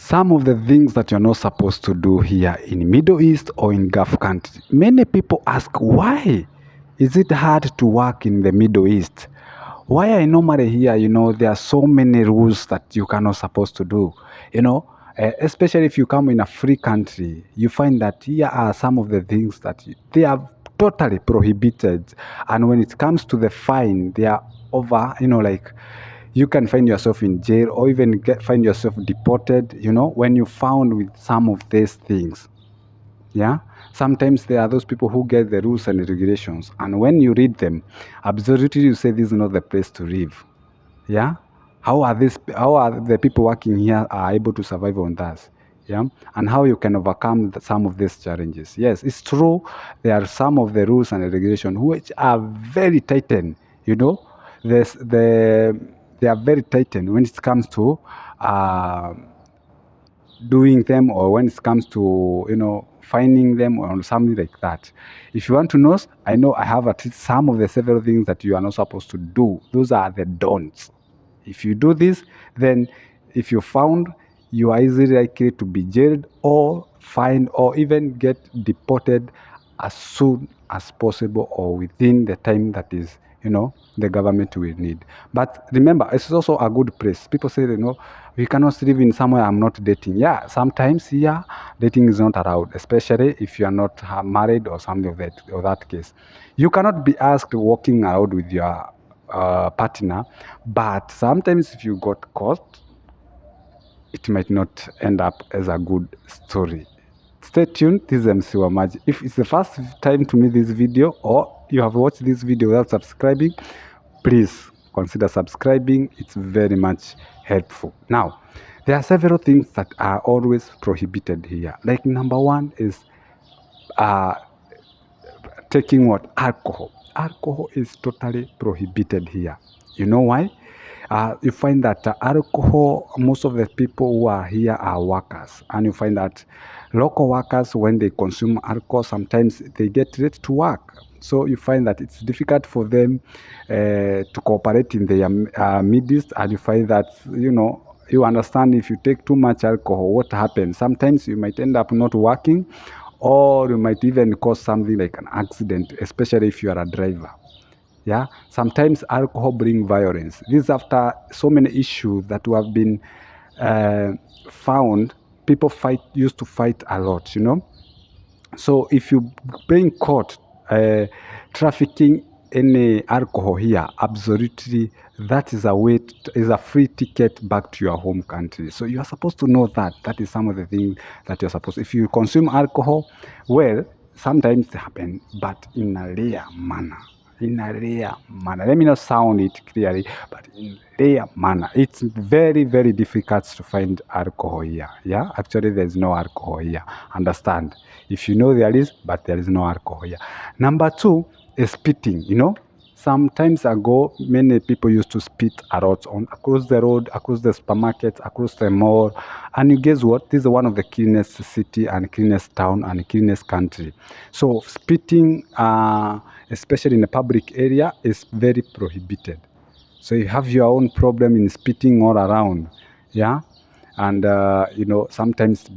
Some of the things that you're not supposed to do here in Middle East or in Gulf country. Many people ask, why is it hard to work in the Middle East? Why I normally hear, there are so many rules that you cannot supposed to do, especially if you come in a free country, you find that here are some of the things that they are totally prohibited. And when it comes to the fine, they are over, like you can find yourself in jail or even find yourself deported, when you found with some of these things. Yeah. Sometimes there are those people who get the rules and regulations, and when you read them, absolutely you say this is not the place to live. Yeah. How are the people working here are able to survive on that? Yeah. And how you can overcome some of these challenges. Yes, it's true. There are some of the rules and regulations which are very tightened. You know, there's the they are very tightened when it comes to uh, doing them, or when it comes to finding them or something like that. If you want to know, I know I have at least some of the several things that you are not supposed to do. Those are the don'ts. If you do this, then if you found, you are easily likely to be jailed or fined or even get deported as soon as possible or within the time that is the government will need. But remember, it's also a good place. People say, we cannot live in somewhere I'm not dating. Yeah, sometimes here dating is not allowed, especially if you are not married or something of that case. You cannot be asked walking around with your partner, but sometimes if you got caught, it might not end up as a good story. Stay tuned. This is MC Wamaji. If it's the first time to meet this video, or you have watched this video without subscribing, please consider subscribing. It's very much helpful. Now, there are several things that are always prohibited here. Like number one is uh, taking what? Alcohol. Alcohol is totally prohibited here. You know why? You find that alcohol, most of the people who are here are workers. And you find that local workers, when they consume alcohol, sometimes they get ready to work. So you find that it's difficult for them to cooperate in their midst. And you find that, you understand if you take too much alcohol, what happens? Sometimes you might end up not working, or you might even cause something like an accident, especially if you are a driver. Yeah, sometimes alcohol bring violence. This is after so many issues that have been found. People used to fight a lot, So if you being caught trafficking any alcohol here, absolutely that is is a free ticket back to your home country. So you are supposed to know that. That is some of the things that you're supposed to. If you consume alcohol, well, sometimes it happen, but in a rare manner. In a rare manner. Let me not sound it clearly, but in rare manner. It's very, very difficult to find alcohol here. Yeah, actually, there's no alcohol here. Understand? If you know there is, but there is no alcohol here. Number two is spitting. Sometimes ago, many people used to spit a lot on across the road, across the supermarket, across the mall. And you guess what? This is one of the cleanest city and cleanest town and cleanest country. So spitting, especially in a public area, is very prohibited. So you have your own problem in spitting all around. Yeah. And, sometimes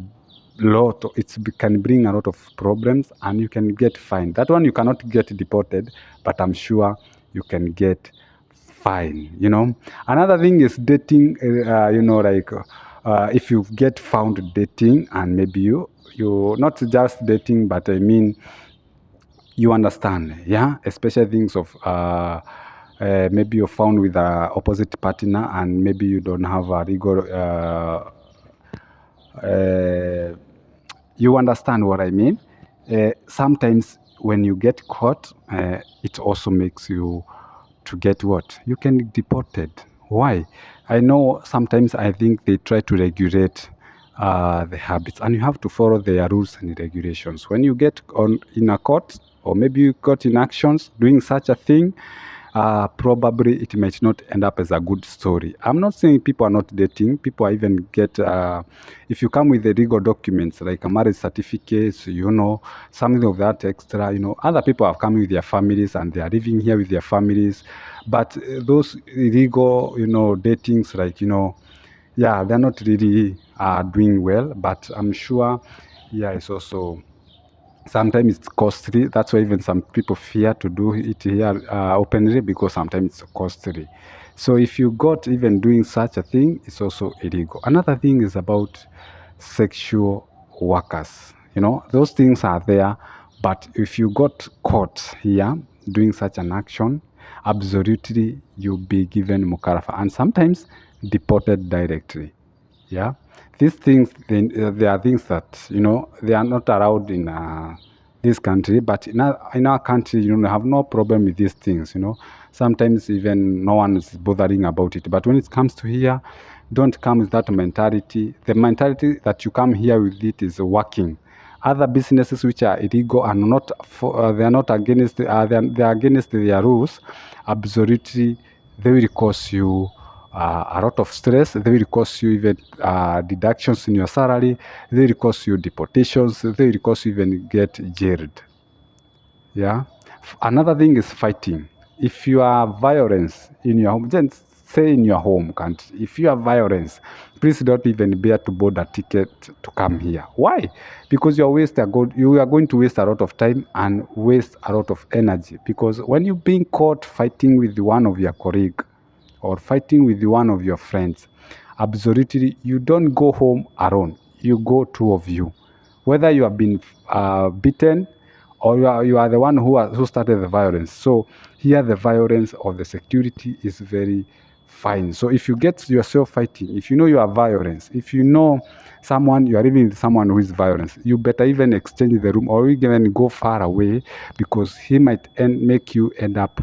can bring a lot of problems, and you can get fined. That one you cannot get deported, but I'm sure you can get fined. Another thing is dating. If you get found dating, and maybe you not just dating, but I mean you understand, yeah, especially things of maybe you're found with a opposite partner, and maybe you don't have a legal you understand what I mean? Sometimes when you get caught, it also makes you to get what? You can get deported. Why? I know sometimes I think they try to regulate the habits, and you have to follow their rules and regulations. When you get on in a court, or maybe you got in actions doing such a thing, probably it might not end up as a good story. I'm not saying people are not dating. People even get, if you come with the legal documents like a marriage certificate, something of that extra, other people have come with their families and they are living here with their families. But those illegal, datings, like, yeah, they're not really doing well, but I'm sure here is also sometimes it's costly. That's why even some people fear to do it here openly, because sometimes it's costly. So if you got even doing such a thing, it's also illegal. Another thing is about sexual workers. You know, those things are there, but if you got caught here doing such an action, absolutely you'll be given mukarafa and sometimes deported directly. Yeah, these things they are things that, you know, they are not allowed in this country, but in our country, you know, have no problem with these things. You know, sometimes even no one is bothering about it, but when it comes to here, don't come with that mentality. The mentality that you come here with it is working. Other businesses which are illegal and not they are not against they are against their rules, absolutely they will cost you a lot of stress. They will cost you even deductions in your salary. They will cost you deportations. They will cost you even get jailed. Yeah. Another thing is fighting. If you have violence in your home, just say in your home country. If you have violence, please don't even bear to board a ticket to come here. Why? Because you are going to waste a lot of time and waste a lot of energy. Because when you're being caught fighting with one of your colleague or fighting with one of your friends, absolutely you don't go home alone. You go two of you, whether you have been beaten or you are the one who started the violence. So here the violence of the security is very fine. So if you get yourself fighting, if you know you are violence, if you know someone, you are living with someone who is violence, you better even exchange the room or even go far away, because he might make you end up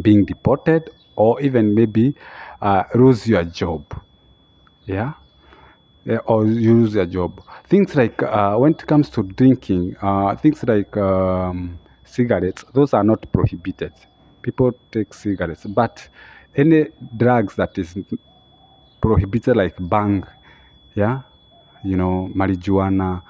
being deported or even maybe lose your job. Yeah. Yeah, or you lose your job. Things like when it comes to drinking, things like cigarettes, those are not prohibited. People take cigarettes, but any drugs that is prohibited, like bang, yeah, you know, marijuana,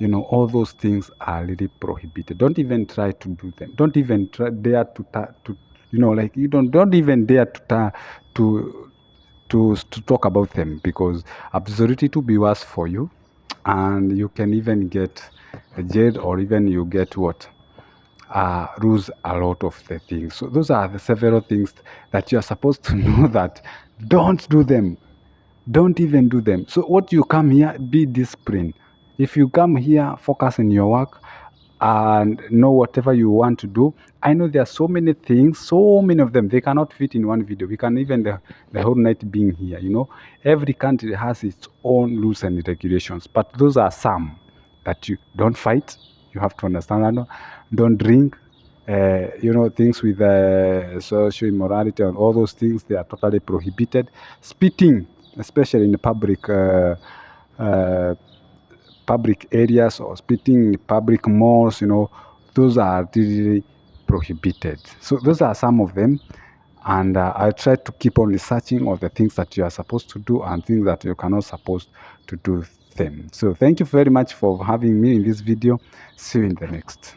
you know, all those things are really prohibited. Don't even try to do them. Don't even dare to, you know, like you don't even dare to to talk about them, because absolutely to be worse for you, and you can even get jailed or even you get what lose a lot of the things. So those are the several things that you are supposed to know that don't do them. Don't even do them. So what you come here, be disciplined. If you come here, focus in your work and know whatever you want to do. I know there are so many things, so many of them. They cannot fit in one video. We can even the whole night being here. You know, every country has its own rules and regulations, but those are some that you don't fight. You have to understand that. No? Don't drink. You know, things with social immorality and all those things, they are totally prohibited. Spitting, especially in the uh, public areas, or spitting in public malls, you know, those are really prohibited. So those are some of them. And I try to keep on researching all the things that you are supposed to do and things that you cannot supposed to do them. So thank you very much for having me in this video. See you in the next.